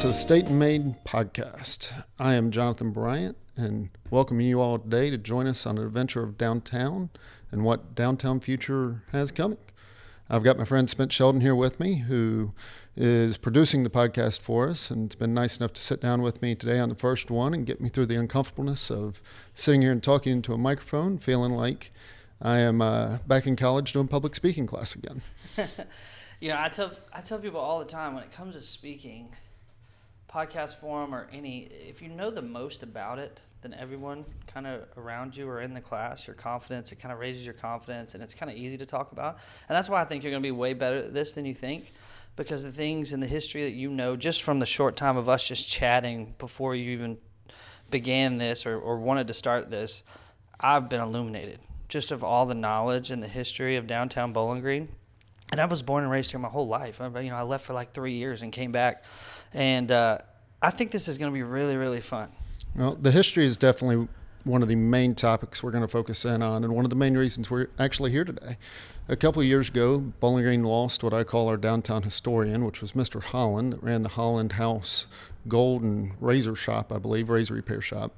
to the State and Maine podcast. I am Jonathan Bryant and welcoming you all today to join us on an adventure of downtown and what downtown future has coming. I've got my friend Spence Sheldon here with me, who is producing the podcast for us, and it's been nice enough to sit down with me today on the first one and get me through the uncomfortableness of sitting here and talking into a microphone, feeling like I am back in college doing public speaking class again. You know, I tell people all the time, when it comes to speaking, podcast form or any, if you know the most about it than everyone kind of around you or in the class, your confidence, it kind of raises your confidence, and it's kind of easy to talk about. And that's why I think you're going to be way better at this than you think, because the things in the history that you know just from the short time of us just chatting before you even began this or wanted to start this, I've been illuminated just of all the knowledge and the history of downtown Bowling Green. And I was born and raised here my whole life. I left for like 3 years and came back. And I think this is going to be really, really fun. Well, the history is definitely one of the main topics we're going to focus in on, and one of the main reasons we're actually here today. A couple of years ago, Bowling Green lost what I call our downtown historian, which was Mr. Holland, that ran the Holland House Gold and Razor Shop, I believe, razor repair shop.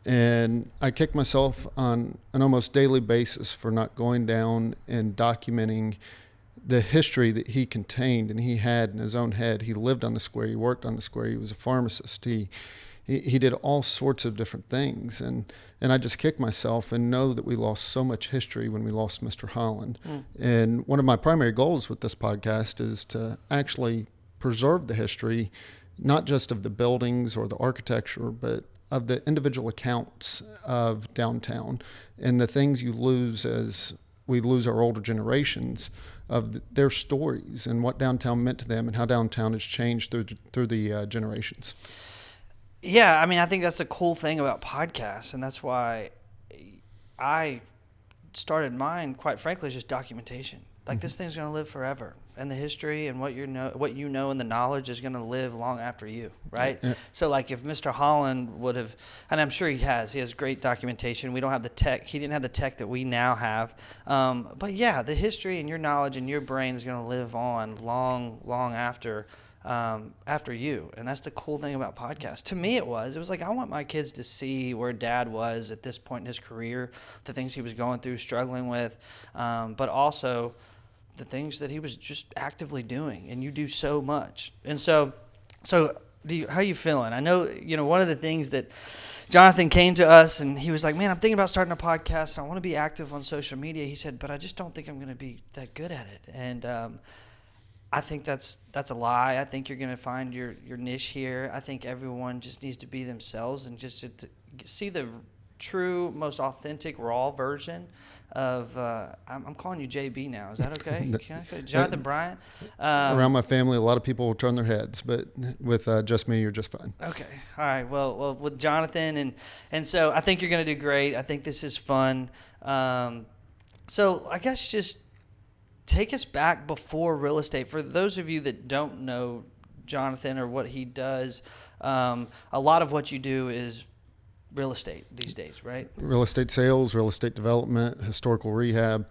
And I kick myself on an almost daily basis for not going down and documenting the history that he contained and he had in his own head. He lived on the square. He worked on the square. He was a pharmacist. He did all sorts of different things. And I just kick myself and know that we lost so much history when we lost Mr. Holland. And one of my primary goals with this podcast is to actually preserve the history, not just of the buildings or the architecture, but of the individual accounts of downtown and the things you lose as we lose our older generations of their stories and what downtown meant to them and how downtown has changed through the generations. Yeah, I mean, I think that's the cool thing about podcasts, and that's why I started mine, quite frankly, is just documentation. Like, this thing's going to live forever, and the history and what you know and the knowledge is going to live long after you, right? Yeah. So, like, if Mr. Holland would have, and I'm sure he has great documentation. We don't have the tech. He didn't have the tech that we now have. But, yeah, the history and your knowledge and your brain is going to live on long, long after you. And that's the cool thing about podcasts. To me, it was like, I want my kids to see where Dad was at this point in his career, the things he was going through, struggling with, but also the things that he was just actively doing, and you do so much. And so how are you feeling? I know, one of the things that Jonathan came to us and he was like, man, I'm thinking about starting a podcast and I want to be active on social media. He said, but I just don't think I'm going to be that good at it. And I think that's a lie. I think you're going to find your niche here. I think everyone just needs to be themselves and just to see the true, most authentic, raw version of I'm calling you JB now. Is that okay? Can I call you Jonathan Bryant? Around my family, a lot of people will turn their heads, but with just me, you're just fine. Okay. All right. Well, with Jonathan, and so I think you're going to do great. I think this is fun. So I guess just take us back before real estate. For those of you that don't know Jonathan or what he does, a lot of what you do is real estate these days, right? Real estate sales, real estate development, historical rehab,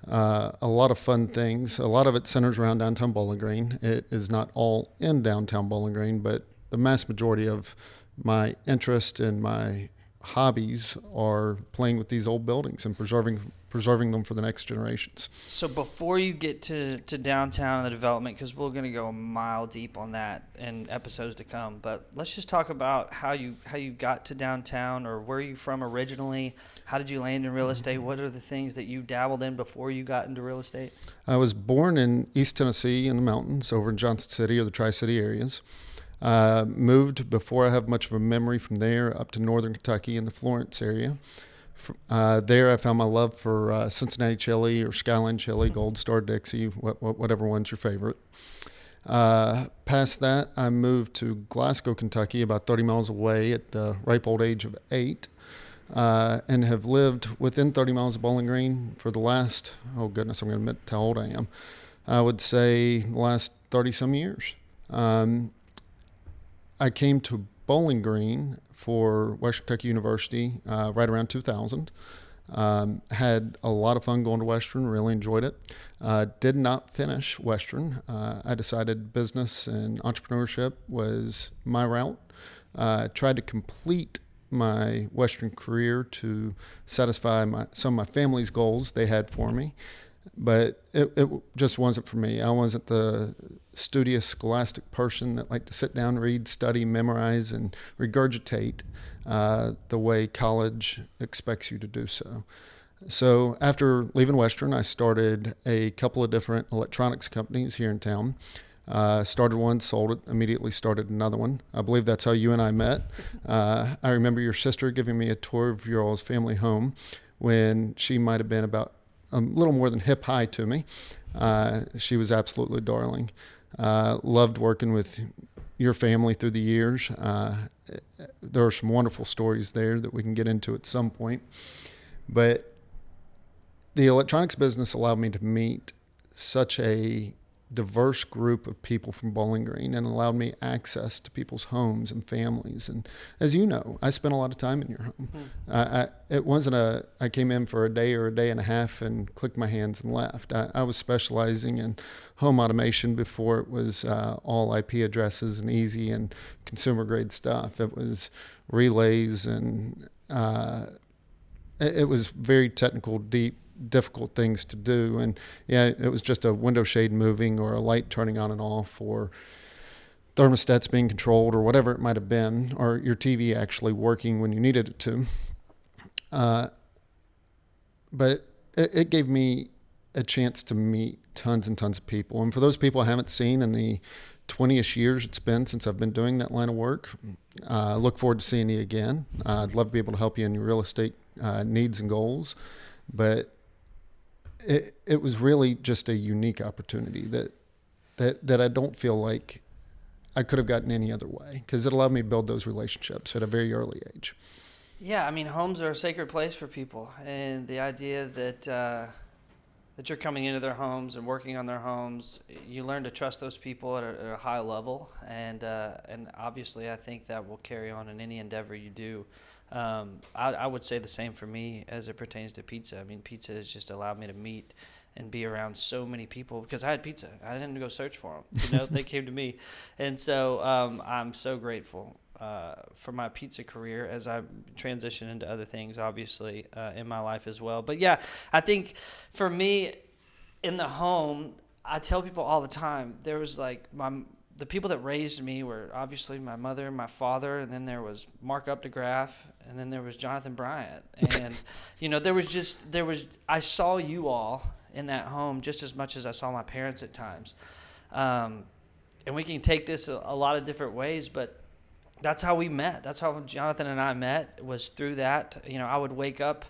a lot of fun things. A lot of it centers around downtown Bowling Green. It is not all in downtown Bowling Green, but the mass majority of my interest and my hobbies are playing with these old buildings and preserving them for the next generations. So before you get to downtown and the development, because we're going to go a mile deep on that in episodes to come, but let's just talk about how you got to downtown, or where you from originally. How did you land in real estate? What are the things that you dabbled in before you got into real estate? I was born in East Tennessee in the mountains over in Johnson City or the Tri-City areas. Moved before I have much of a memory from there up to northern Kentucky in the Florence area. There I found my love for Cincinnati chili or Skyline chili, Gold Star Dixie, whatever one's your favorite. Past that, I moved to Glasgow, Kentucky, about 30 miles away at the ripe old age of 8, and have lived within 30 miles of Bowling Green for the last, I'm going to admit how old I am. I would say the last 30-some years. I came to Bowling Green for West Kentucky University right around 2000. Had a lot of fun going to Western, really enjoyed it. Did not finish Western. I decided business and entrepreneurship was my route. Tried to complete my Western career to satisfy some of my family's goals they had for me. But it just wasn't for me. I wasn't the studious, scholastic person that liked to sit down, read, study, memorize, and regurgitate the way college expects you to do so. So after leaving Western, I started a couple of different electronics companies here in town. Started one, sold it, immediately started another one. I believe that's how you and I met. I remember your sister giving me a tour of your all's family home when she might have been about a little more than hip high to me. She was absolutely darling. Loved working with your family through the years. There are some wonderful stories there that we can get into at some point. But the electronics business allowed me to meet such a diverse group of people from Bowling Green and allowed me access to people's homes and families. And as you know, I spent a lot of time in your home. It wasn't I came in for a day or a day and a half and clicked my hands and left. I was specializing in home automation before it was all IP addresses and easy and consumer grade stuff. It was relays and it was very technical, deep, difficult things to do. And yeah, it was just a window shade moving or a light turning on and off or thermostats being controlled or whatever it might have been, or your TV actually working when you needed it to. But it gave me a chance to meet tons and tons of people. And for those people I haven't seen in the 20-ish years it's been since I've been doing that line of work, I look forward to seeing you again. I'd love to be able to help you in your real estate needs and goals. But it was really just a unique opportunity that I don't feel like I could have gotten any other way, because it allowed me to build those relationships at a very early age. Yeah, I mean, homes are a sacred place for people, and the idea that you're coming into their homes and working on their homes, you learn to trust those people at a high level, and obviously I think that will carry on in any endeavor you do. I would say the same for me as it pertains to pizza. I mean, pizza has just allowed me to meet and be around so many people because I had pizza. I didn't go search for them. They came to me. And so I'm so grateful for my pizza career as I transition into other things, obviously, in my life as well. But, yeah, I think for me in the home, I tell people all the time, there was like the people that raised me were obviously my mother and my father, and then there was Mark Updegraff, and then there was Jonathan Bryant. And, I saw you all in that home just as much as I saw my parents at times. And we can take this a lot of different ways, but that's how we met. That's how Jonathan and I met, was through that. I would wake up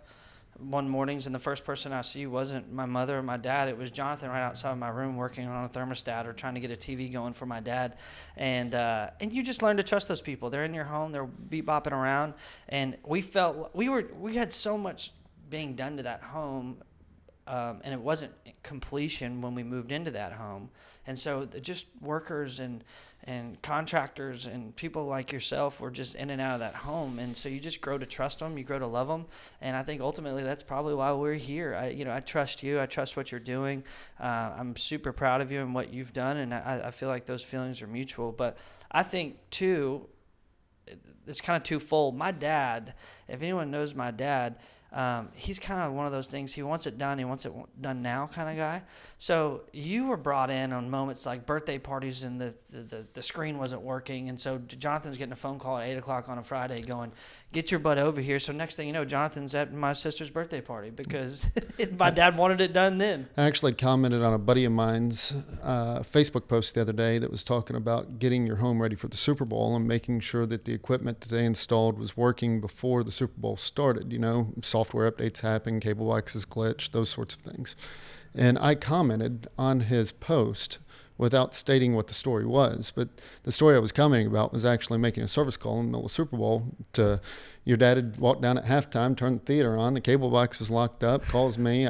one mornings and the first person I see wasn't my mother or my dad. It was Jonathan right outside my room working on a thermostat or trying to get a TV going for my dad. And you just learn to trust those people. They're in your home. They're beep-bopping around. And we felt we had so much being done to that home, and it wasn't completion when we moved into that home. And so just workers and contractors and people like yourself were just in and out of that home. And so you just grow to trust them. You grow to love them. And I think ultimately that's probably why we're here. I trust you. I trust what you're doing. I'm super proud of you and what you've done. And I feel like those feelings are mutual. But I think, too, it's kind of twofold. My dad, if anyone knows my dad, he's kind of one of those things. He wants it done. He wants it done now kind of guy. So you were brought in on moments like birthday parties and the screen wasn't working. And so Jonathan's getting a phone call at 8 o'clock on a Friday going, get your butt over here. So next thing you know, Jonathan's at my sister's birthday party because my dad wanted it done then. I actually commented on a buddy of mine's Facebook post the other day that was talking about getting your home ready for the Super Bowl and making sure that the equipment that they installed was working before the Super Bowl started. Software updates happen, cable boxes glitch, those sorts of things. And I commented on his post without stating what the story was. But the story I was commenting about was actually making a service call in the middle of Super Bowl to your dad had walked down at halftime, turned the theater on, the cable box was locked up, calls me,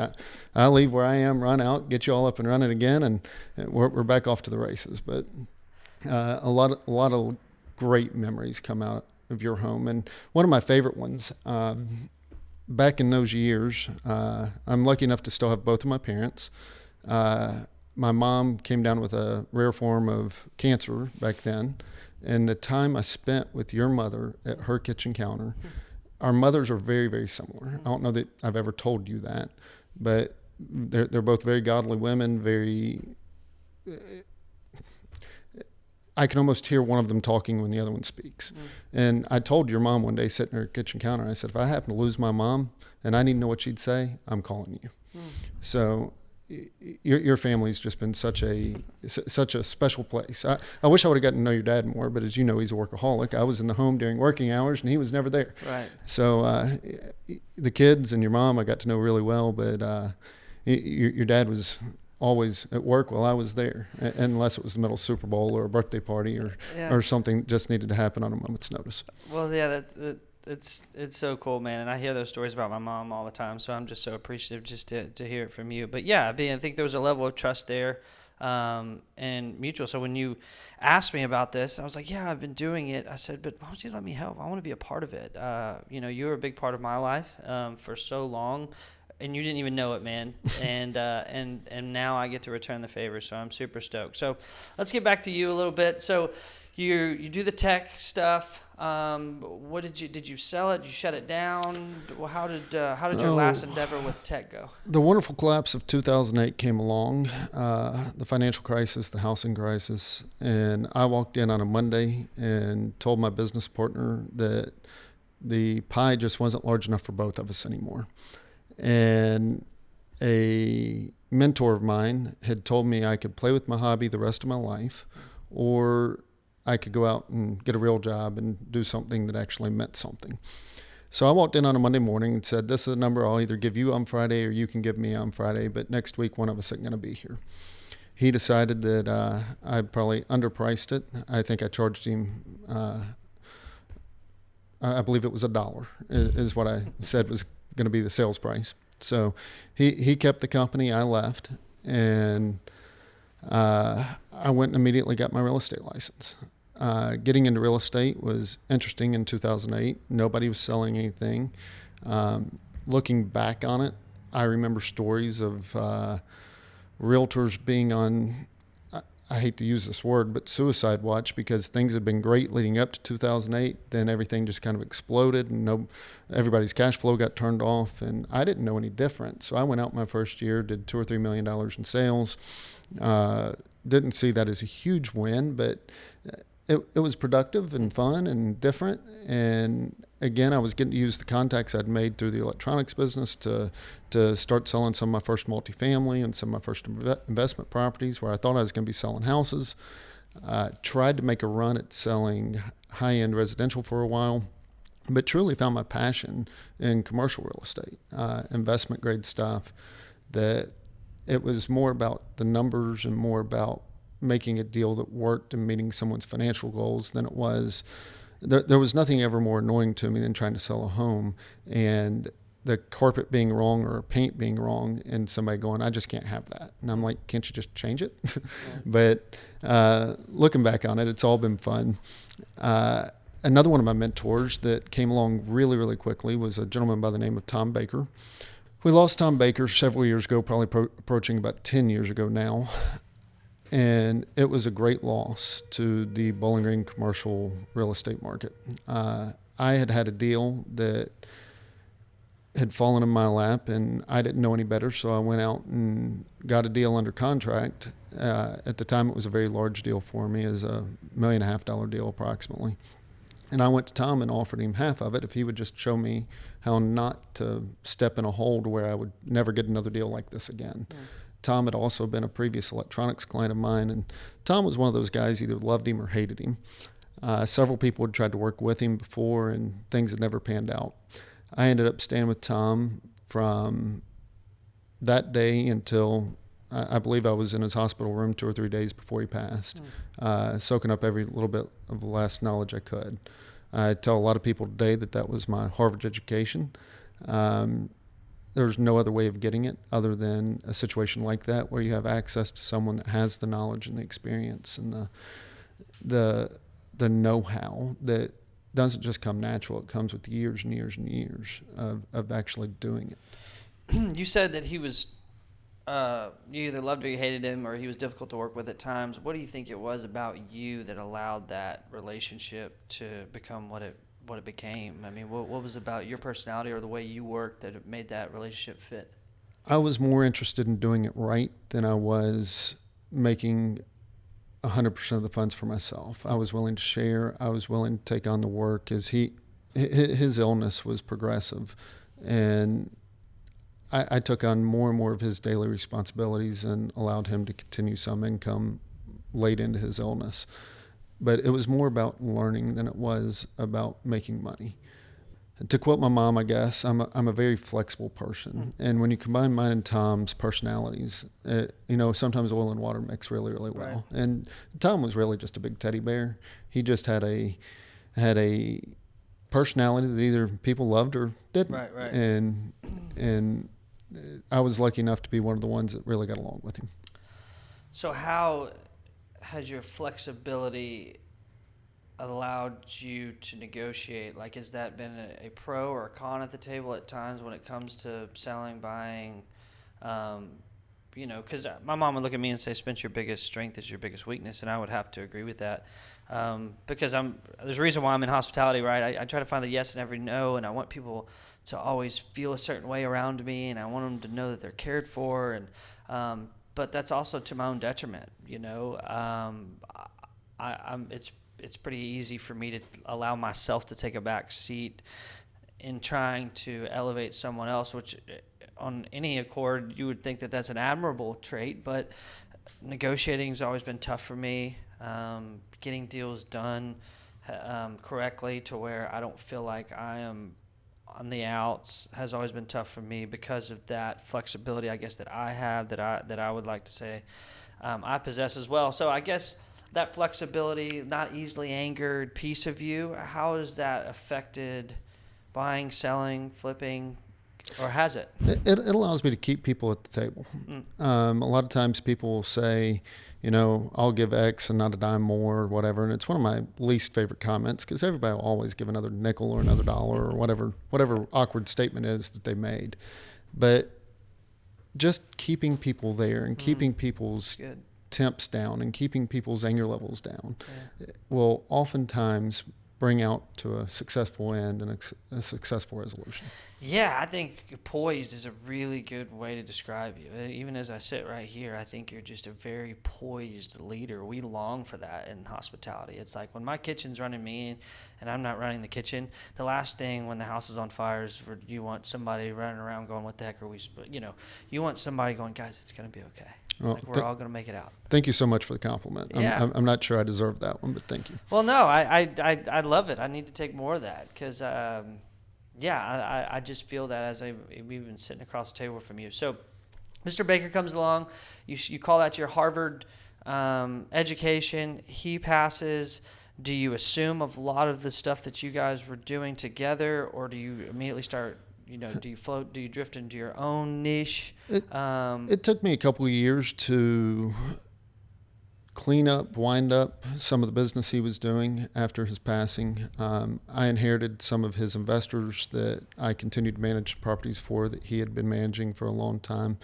I leave where I am, run out, get you all up and running again, and we're back off to the races. But a lot of great memories come out of your home. And one of my favorite ones, back in those years, I'm lucky enough to still have both of my parents. My mom came down with a rare form of cancer back then. And the time I spent with your mother at her kitchen counter, our mothers are very, very similar. I don't know that I've ever told you that, but they're both very godly women, very... I can almost hear one of them talking when the other one speaks. And I told your mom one day sitting at her kitchen counter, I said, if I happen to lose my mom and I need to know what she'd say, I'm calling you. So your family's just been such a special place. I wish I would have gotten to know your dad more, but as you know, he's a workaholic. I was in the home during working hours and he was never there. Right. So the kids and your mom I got to know really well, but your dad was always at work while I was there, unless it was the middle of Super Bowl or a birthday party or something that just needed to happen on a moment's notice. Well, yeah, it's so cool, man. And I hear those stories about my mom all the time, so I'm just so appreciative just to hear it from you. But yeah, I think there was a level of trust there, and mutual. So when you asked me about this, I was like, yeah, I've been doing it. I said, but why don't you let me help? I want to be a part of it. You were a big part of my life for so long. And you didn't even know it, man. And now I get to return the favor, so I'm super stoked. So let's get back to you a little bit. So you do the tech stuff. What did you sell it? Did you shut it down? How did your last endeavor with tech go? The wonderful collapse of 2008 came along, the financial crisis, the housing crisis, and I walked in on a Monday and told my business partner that the pie just wasn't large enough for both of us anymore. And a mentor of mine had told me I could play with my hobby the rest of my life, or I could go out and get a real job and do something that actually meant something. So I walked in on a Monday morning and said, this is a number I'll either give you on Friday or you can give me on Friday, but next week one of us isn't going to be here. He decided that I probably underpriced it. I think I charged him, I believe it was $1 is what I said was going to be the sales price. So he kept the company, I left, and I went and immediately got my real estate license. Getting into real estate was interesting in 2008. Nobody was selling anything. Looking back on it, I remember stories of realtors being on, I hate to use this word, but suicide watch, because things had been great leading up to 2008. Then everything just kind of exploded and everybody's cash flow got turned off, and I didn't know any different. So I went out my first year, did $2 or $3 million in sales. Didn't see that as a huge win, but it was productive and fun and different. And again, I was getting to use the contacts I'd made through the electronics business to start selling some of my first multifamily and some of my first investment properties where I thought I was going to be selling houses. Tried to make a run at selling high-end residential for a while, but truly found my passion in commercial real estate, investment grade stuff, that it was more about the numbers and more about making a deal that worked and meeting someone's financial goals than it was. There was nothing ever more annoying to me than trying to sell a home and the carpet being wrong or paint being wrong and somebody going, I just can't have that. And I'm like, can't you just change it? But looking back on it, it's all been fun. Another one of my mentors that came along really, really quickly was a gentleman by the name of Tom Baker. We lost Tom Baker several years ago, probably approaching about 10 years ago now. And it was a great loss to the Bowling Green commercial real estate market. I had a deal that had fallen in my lap, and I didn't know any better, so I went out and got a deal under contract. At the time, it was a very large deal for me, as a $1.5 million deal approximately. And I went to Tom and offered him half of it if he would just show me how not to step in a hole to where I would never get another deal like this again. Yeah. Tom had also been a previous electronics client of mine, and Tom was one of those guys, either loved him or hated him. Several people had tried to work with him before, and things had never panned out. I ended up staying with Tom from that day until I believe I was in his hospital room 2 or 3 days before he passed, soaking up every little bit of the last knowledge I could. I tell a lot of people today that was my Harvard education. There's no other way of getting it other than a situation like that where you have access to someone that has the knowledge and the experience and the know-how that doesn't just come natural. It comes with years and years and years of actually doing it. You said that he was, you either loved or you hated him, or he was difficult to work with at times. What do you think it was about you that allowed that relationship to become what it became? I mean, what was about your personality or the way you worked that made that relationship fit? I was more interested in doing it right than I was making 100% of the funds for myself. I was willing to share. I was willing to take on the work as his illness was progressive, and I took on more and more of his daily responsibilities and allowed him to continue some income late into his illness. But it was more about learning than it was about making money. To quote my mom, I guess, I'm a very flexible person. And when you combine mine and Tom's personalities, sometimes oil and water mix really, really well. Right. And Tom was really just a big teddy bear. He just had a personality that either people loved or didn't. Right. And I was lucky enough to be one of the ones that really got along with him. So how has your flexibility allowed you to negotiate? Like, has that been a pro or a con at the table at times when it comes to selling, buying? Because my mom would look at me and say, Spence, your biggest strength is your biggest weakness, and I would have to agree with that. Because there's a reason why I'm in hospitality, right? I try to find the yes in every no, and I want people to always feel a certain way around me, and I want them to know that they're cared for, and but that's also to my own detriment, It's pretty easy for me to allow myself to take a back seat in trying to elevate someone else, which on any accord you would think that that's an admirable trait, but negotiating has always been tough for me. Getting deals done correctly to where I don't feel like I am on the outs has always been tough for me because of that flexibility, I guess, that I have, that I would like to say I possess as well. So I guess that flexibility, not easily angered piece of you, how has that affected buying, selling, flipping, or has it? It allows me to keep people at the table. A lot of times people will say, I'll give X and not a dime more or whatever, and it's one of my least favorite comments because everybody will always give another nickel or another dollar or whatever awkward statement is that they made. But just keeping people there and keeping people's temps down and keeping people's anger levels down will oftentimes bring out to a successful end and a successful resolution. Yeah, I think poised is a really good way to describe you. Even as I sit right here, I think you're just a very poised leader. We long for that in hospitality. It's like when my kitchen's running me and I'm not running the kitchen, the last thing when the house is on fire is for you want somebody running around going, what the heck are we, you want somebody going, guys, it's going to be okay. Well, we're all going to make it out. Thank you so much for the compliment. Yeah. I'm not sure I deserve that one, but thank you. Well, no, I love it. I need to take more of that because, I just feel that as we've been sitting across the table from you. So Mr. Baker comes along. You call that your Harvard education. He passes. Do you assume a lot of the stuff that you guys were doing together, or do you immediately start – do you float? Do you drift into your own niche? It took me a couple of years to wind up some of the business he was doing after his passing. I inherited some of his investors that I continued to manage properties for that he had been managing for a long time.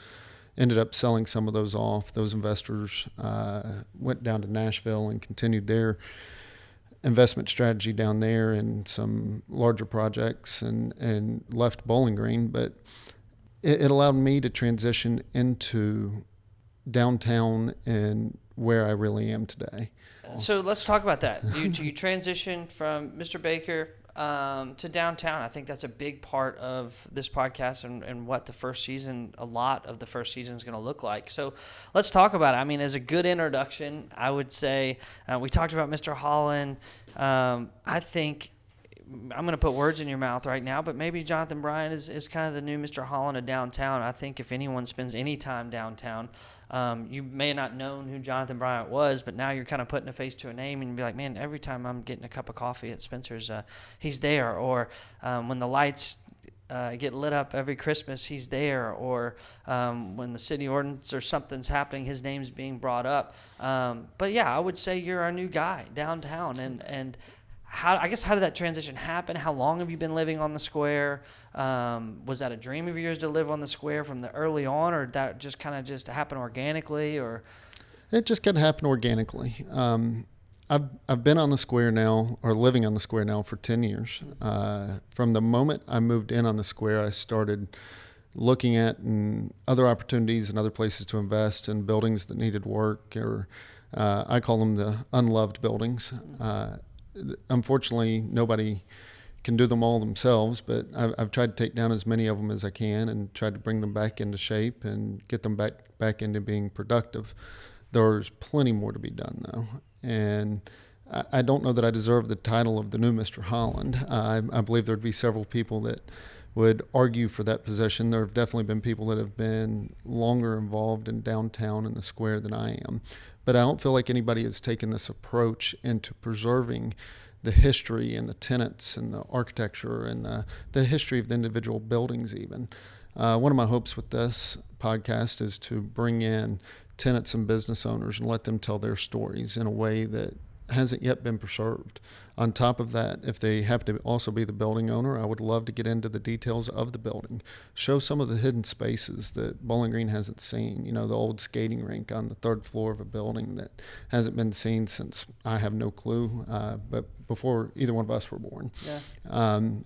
Ended up selling some of those off. Those investors went down to Nashville and continued their investment strategy down there and some larger projects and left Bowling Green, but it allowed me to transition into downtown and where I really am today. So let's talk about that. Do you transition from Mr. Baker to downtown? I think that's a big part of this podcast and what a lot of the first season is going to look like. So let's talk about it. I mean, as a good introduction, I would say we talked about Mr. Holland. I think I'm going to put words in your mouth right now, but maybe Jonathan Bryant is kind of the new Mr. Holland of downtown. I think if anyone spends any time downtown, you may not have known who Jonathan Bryant was, but now you're kind of putting a face to a name and be like, man, every time I'm getting a cup of coffee at Spencer's, he's there. Or when the lights get lit up every Christmas, he's there. Or when the city ordinance or something's happening, his name's being brought up. But yeah, I would say you're our new guy downtown. And how did that transition happen? How long have you been living on the square? Was that a dream of yours to live on the square from the early on, or did that just kind of just happen organically? Or It just kind of happened organically. I've been on the square now, or living on the square now, for 10 years. From the moment I moved in on the square, I started looking at other opportunities and other places to invest in buildings that needed work, or I call them the unloved buildings. Unfortunately, nobody can do them all themselves, but I've tried to take down as many of them as I can and tried to bring them back into shape and get them back into being productive. There's plenty more to be done, though. And I don't know that I deserve the title of the new Mr. Holland. I believe there'd be several people that would argue for that position. There have definitely been people that have been longer involved in downtown and the square than I am. But I don't feel like anybody has taken this approach into preserving the history and the tenants and the architecture and the history of the individual buildings even. One of my hopes with this podcast is to bring in tenants and business owners and let them tell their stories in a way that hasn't yet been preserved. On top of that, if they happen to also be the building owner, I would love to get into the details of the building, show some of the hidden spaces that Bowling Green hasn't seen. You know, the old skating rink on the third floor of a building that hasn't been seen since I have no clue, but before either one of us were born. yeah.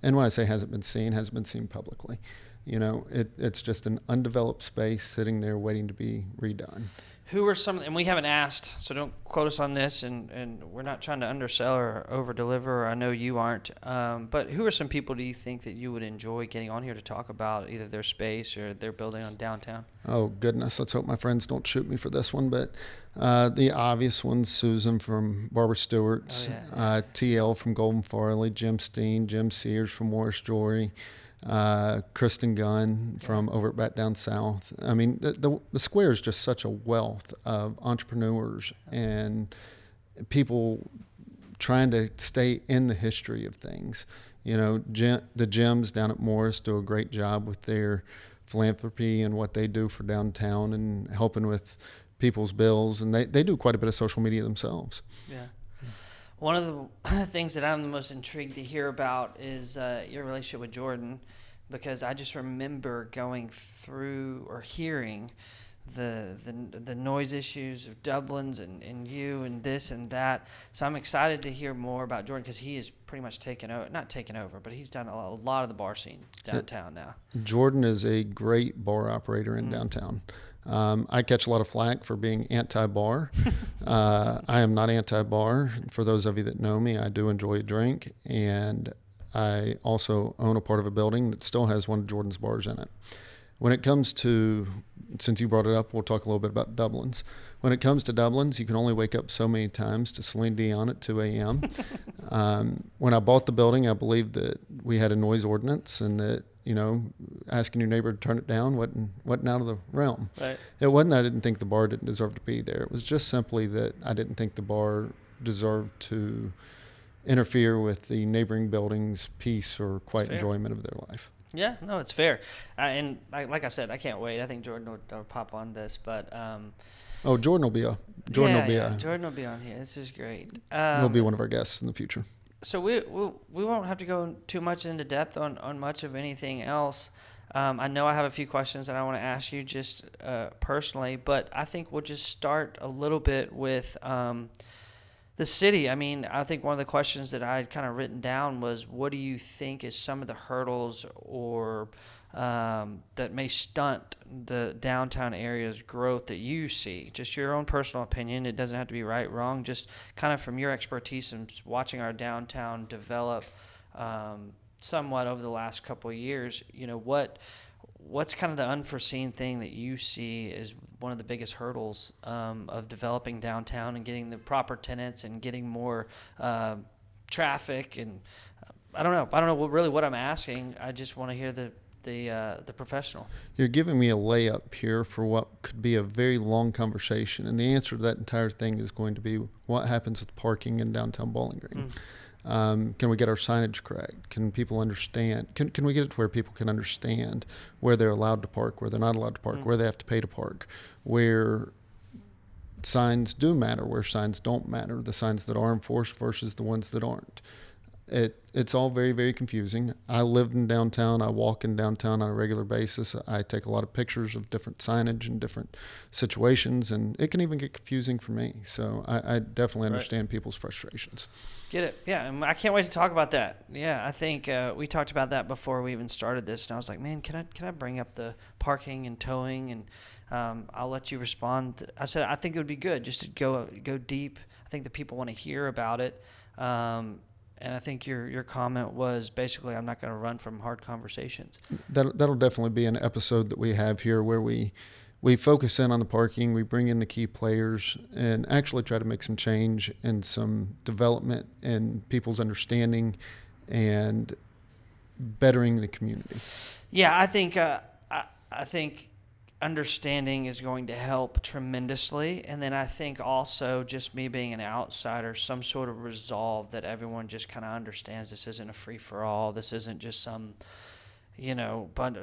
And when I say hasn't been seen publicly. You know, it's just an undeveloped space sitting there waiting to be redone. Who are some, and we haven't asked, so don't quote us on this, and we're not trying to undersell or over-deliver, I know you aren't, but who are some people do you think that you would enjoy getting on here to talk about either their space or their building on downtown? Oh, goodness. Let's hope my friends don't shoot me for this one, but the obvious ones, Susan from Barbara Stewart's, TL from Golden Farley, Jim Steen, Jim Sears from Morris Jewelry, Kristen Gunn from over at Back Down South. I mean, the square is just such a wealth of entrepreneurs and people trying to stay in the history of things. You know, the gyms down at Morris do a great job with their philanthropy and what they do for downtown and helping with people's bills, and they do quite a bit of social media themselves. Yeah. One of the things that I'm the most intrigued to hear about is your relationship with Jordan, because I just remember going through or hearing the noise issues of Dublin's and you and this and that. So I'm excited to hear more about Jordan, because he is pretty much not taken over, but he's done a lot of the bar scene downtown now. Jordan is a great bar operator in downtown. I catch a lot of flack for being anti-bar. I am not anti-bar. For those of you that know me, I do enjoy a drink, and I also own a part of a building that still has one of Jordan's bars in it. When it comes to, since you brought it up, we'll talk a little bit about Dublin's. When it comes to Dublin's, you can only wake up so many times to Celine Dion at 2 a.m. When I bought the building, I believed that we had a noise ordinance and that, you know, asking your neighbor to turn it down wasn't out of the realm. Right. It wasn't I didn't think the bar didn't deserve to be there. It was just simply that I didn't think the bar deserved to interfere with the neighboring building's peace or quiet enjoyment of their life. Yeah, no, it's fair. And like I said, I can't wait. I think Jordan will pop on this, but Jordan will be on here. This is great. He'll be one of our guests in the future. So we won't have to go too much into depth on much of anything else. I know I have a few questions that I want to ask you just personally, but I think we'll just start a little bit with the city. I mean, I think one of the questions that I had kind of written down was, what do you think is some of the hurdles or that may stunt the downtown area's growth that you see? Just your own personal opinion. It doesn't have to be right, wrong. Just kind of from your expertise and watching our downtown develop somewhat over the last couple of years. You know, what's kind of the unforeseen thing that you see is one of the biggest hurdles of developing downtown and getting the proper tenants and getting more traffic? And I don't know really what I'm asking. I just want to hear the professional. You're giving me a layup here for what could be a very long conversation, and the answer to that entire thing is going to be what happens with parking in downtown Bowling Green. Can we get our signage correct? Can people understand? Can we get it to where people can understand where they're allowed to park, where they're not allowed to park, where they have to pay to park, where signs do matter, where signs don't matter, the signs that are enforced versus the ones that aren't? It's all very, very confusing. I live in downtown. I walk in downtown on a regular basis. I take a lot of pictures of different signage and different situations, and it can even get confusing for me. So I definitely understand people's frustrations. Get it? Yeah, and I can't wait to talk about that. Yeah, I think we talked about that before we even started this, and I was like, man, can I bring up the parking and towing, and I'll let you respond. I said I think it would be good just to go deep. I think the people want to hear about it. And I think your comment was basically, I'm not going to run from hard conversations. That'll definitely be an episode that we have here where we focus in on the parking, we bring in the key players, and actually try to make some change and some development in people's understanding and bettering the community. Yeah, I think understanding is going to help tremendously, and then I think also just me being an outsider, some sort of resolve that everyone just kind of understands this isn't a free for all. This isn't just some, but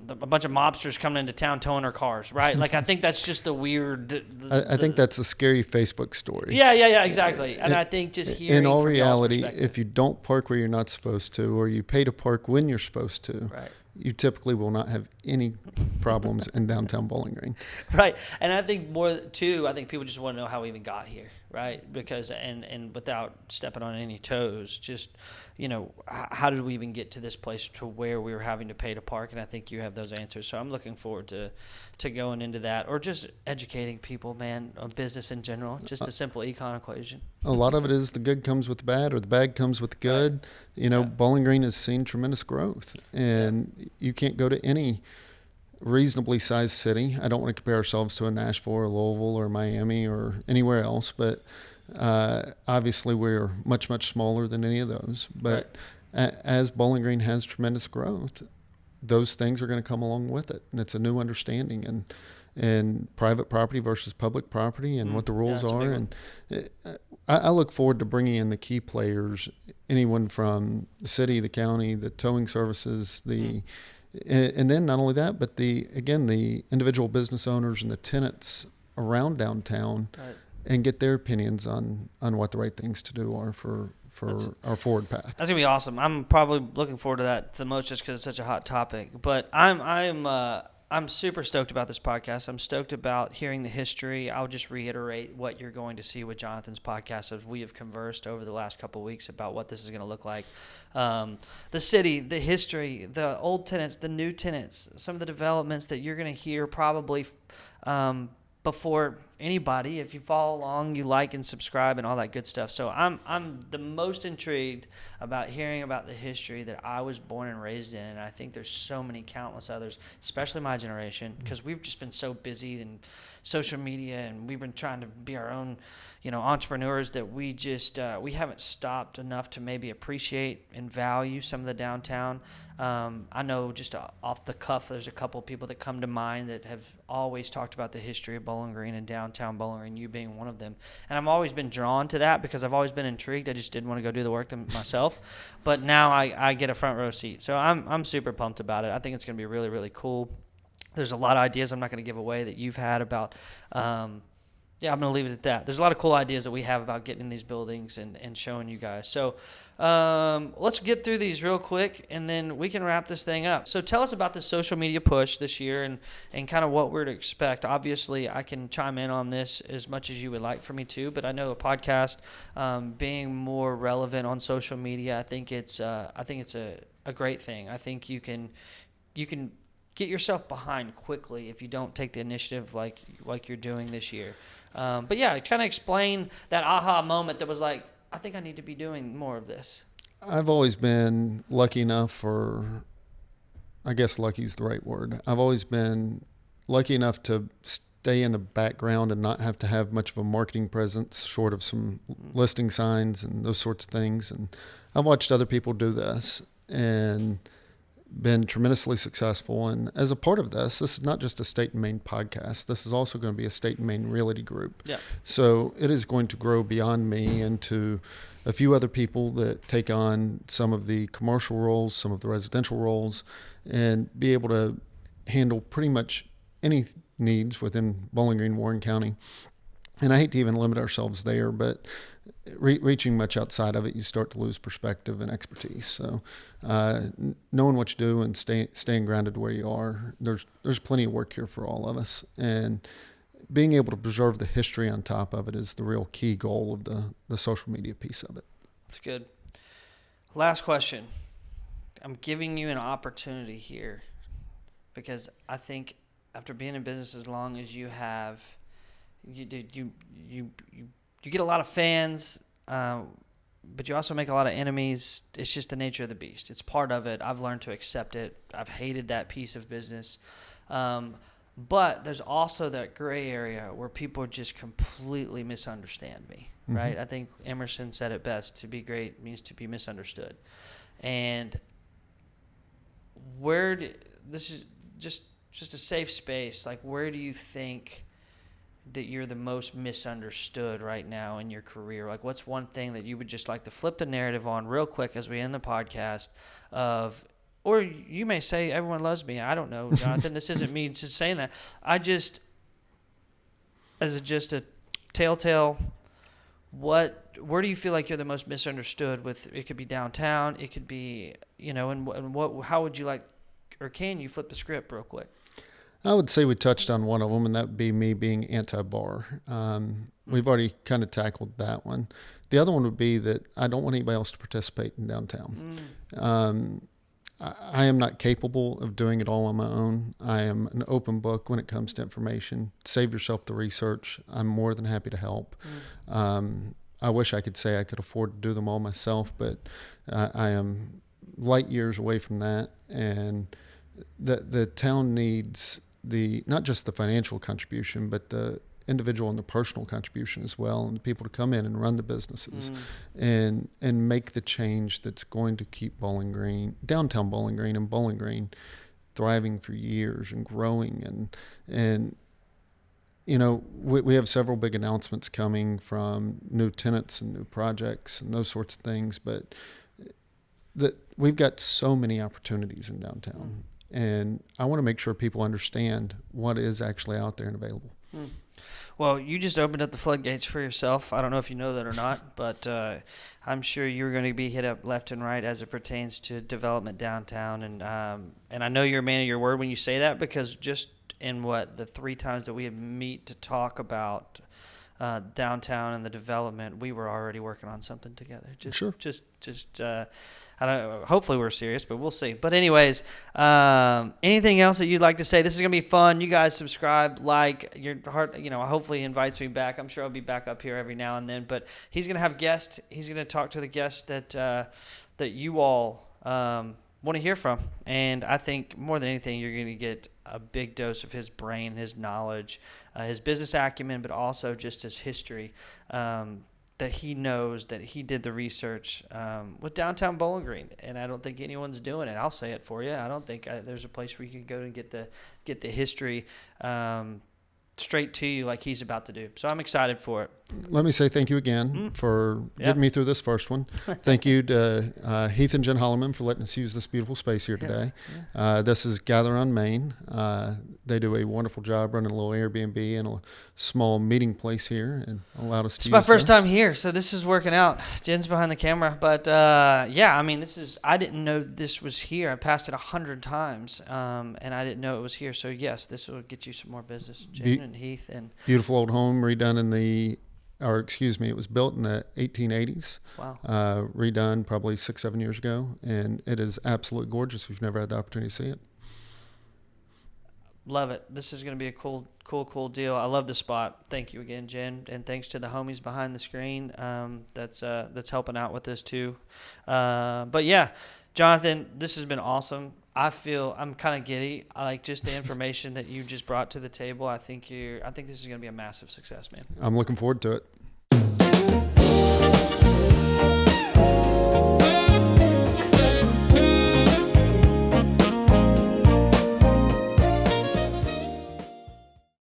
a bunch of mobsters coming into town towing our cars, right? Like I think that's just the weird. I think that's a scary Facebook story. Yeah, exactly. And I think just hearing in all from reality, if you don't park where you're not supposed to, or you pay to park when you're supposed to, right, you typically will not have any problems in downtown Bowling Green. Right. And I think more too, I think people just want to know how we even got here, right? Because, and without stepping on any toes, just, how did we even get to this place to where we were having to pay to park? And I think you have those answers. So I'm looking forward to going into that, or just educating people, man, on business in general, just a simple econ equation. A lot of it is the good comes with the bad, or the bad comes with the good. Right. Bowling Green has seen tremendous growth, and you can't go to any reasonably sized city. I don't want to compare ourselves to a Nashville or Louisville or Miami or anywhere else, but obviously we're much, much smaller than any of those. But as Bowling Green has tremendous growth, those things are going to come along with it, and it's a new understanding and private property versus public property and what the rules are. And I look forward to bringing in the key players, anyone from the city, the county, the towing services, and then not only that, but the individual business owners and the tenants around downtown, and get their opinions on what the right things to do are for our forward path. That's gonna be awesome. I'm probably looking forward to that the most, just because it's such a hot topic. But I'm super stoked about this podcast. I'm stoked about hearing the history. I'll just reiterate what you're going to see with Jonathan's podcast as we have conversed over the last couple of weeks about what this is going to look like. The city, the history, the old tenants, the new tenants, some of the developments that you're going to hear probably before anybody. If you follow along, you like and subscribe and all that good stuff. So I'm the most intrigued about hearing about the history that I was born and raised in, and I think there's so many countless others, especially my generation, because we've just been so busy in social media, and we've been trying to be our own, entrepreneurs, that we just we haven't stopped enough to maybe appreciate and value some of the downtown. I know just off the cuff, there's a couple of people that come to mind that have always talked about the history of Bowling Green and downtown Bowling Green, you being one of them. And I've always been drawn to that because I've always been intrigued. I just didn't want to go do the work myself. But now I get a front row seat. So I'm super pumped about it. I think it's going to be really, really cool. There's a lot of ideas I'm not going to give away that you've had about I'm going to leave it at that. There's a lot of cool ideas that we have about getting in these buildings and showing you guys. So let's get through these real quick, and then we can wrap this thing up. So tell us about the social media push this year and kind of what we're to expect. Obviously, I can chime in on this as much as you would like for me to, but I know a podcast being more relevant on social media, I think it's a great thing. I think you can get yourself behind quickly if you don't take the initiative like you're doing this year. But yeah, kind of explain that aha moment that was like, I think I need to be doing more of this. I've always been lucky enough, or I guess lucky is the right word. I've always been lucky enough to stay in the background and not have to have much of a marketing presence, short of some listing signs and those sorts of things. And I've watched other people do this and been tremendously successful. And as a part of this is not just a State and Main podcast. This is also going to be a State and Main realty group. Yeah. So it is going to grow beyond me into a few other people that take on some of the commercial roles, some of the residential roles, and be able to handle pretty much any needs within Bowling Green, Warren County. and I hate to even limit ourselves there, but reaching much outside of it, you start to lose perspective and expertise. So knowing what you do and staying grounded where you are, there's plenty of work here for all of us. And being able to preserve the history on top of it is the real key goal of the social media piece of it. That's good. Last question. I'm giving you an opportunity here because I think after being in business as long as you have, you get a lot of fans, but you also make a lot of enemies. It's just the nature of the beast. It's part of it. I've learned to accept it. I've hated that piece of business. But there's also that gray area where people just completely misunderstand me, right? I think Emerson said it best: to be great means to be misunderstood. And this is just a safe space. Like, where do you think that you're the most misunderstood right now in your career? Like, what's one thing that you would just like to flip the narrative on real quick as we end the podcast of, or you may say everyone loves me. I don't know, Jonathan. This isn't me just saying that. I just, as just a telltale, where do you feel like you're the most misunderstood with? It could be downtown. It could be, and how would you like, or can you flip the script real quick? I would say we touched on one of them, and that would be me being anti-bar. We've already kind of tackled that one. The other one would be that I don't want anybody else to participate in downtown. I am not capable of doing it all on my own. I am an open book when it comes to information. Save yourself the research. I'm more than happy to help. I wish I could say I could afford to do them all myself, but I am light years away from that. And the town needs not just the financial contribution, but the individual and the personal contribution as well, and the people to come in and run the businesses and make the change that's going to keep downtown Bowling Green and Bowling Green thriving for years and growing. And we have several big announcements coming from new tenants and new projects and those sorts of things, but we've got so many opportunities in downtown. And I want to make sure people understand what is actually out there and available. Well, you just opened up the floodgates for yourself. I don't know if you know that or not, but I'm sure you're going to be hit up left and right as it pertains to development downtown. And I know you're a man of your word when you say that, because just in the 3 times that we meet to talk about downtown and the development, we were already working on something together. Sure. I don't know, hopefully we're serious, but we'll see. But anyways, anything else that you'd like to say? This is going to be fun. You guys subscribe, like, your heart, hopefully he invites me back. I'm sure I'll be back up here every now and then, but he's going to have guests. He's going to talk to the guests that you all want to hear from. And I think more than anything, you're going to get a big dose of his brain, his knowledge, his business acumen, but also just his history, that he knows, that he did the research with downtown Bowling Green. And I don't think anyone's doing it. I'll say it for you. I don't think there's a place where you can go and get the history straight to you like he's about to do. So I'm excited for it. Let me say thank you again for getting me through this first one. Thank you to Heath and Jen Holloman for letting us use this beautiful space here today. This is Gather on Main. They do a wonderful job running a little Airbnb and a small meeting place here, and allowed us to use It's my first time here, so this is working out. Jen's behind the camera, but I didn't know this was here. I passed it 100 times, and I didn't know it was here. So yes, this will get you some more business, Jen and Heath. And beautiful old home redone it was built in the 1880s. Wow. Redone probably 6-7 years ago, and it is absolutely gorgeous. We've never had the opportunity to see it. Love it. This is going to be a cool deal. I love the spot. Thank you again, Jen, and thanks to the homies behind the screen that's helping out with this too. But yeah, Jonathan, this has been awesome. I'm kind of giddy. I like just the information that you just brought to the table. I think this is going to be a massive success, man. I'm looking forward to it.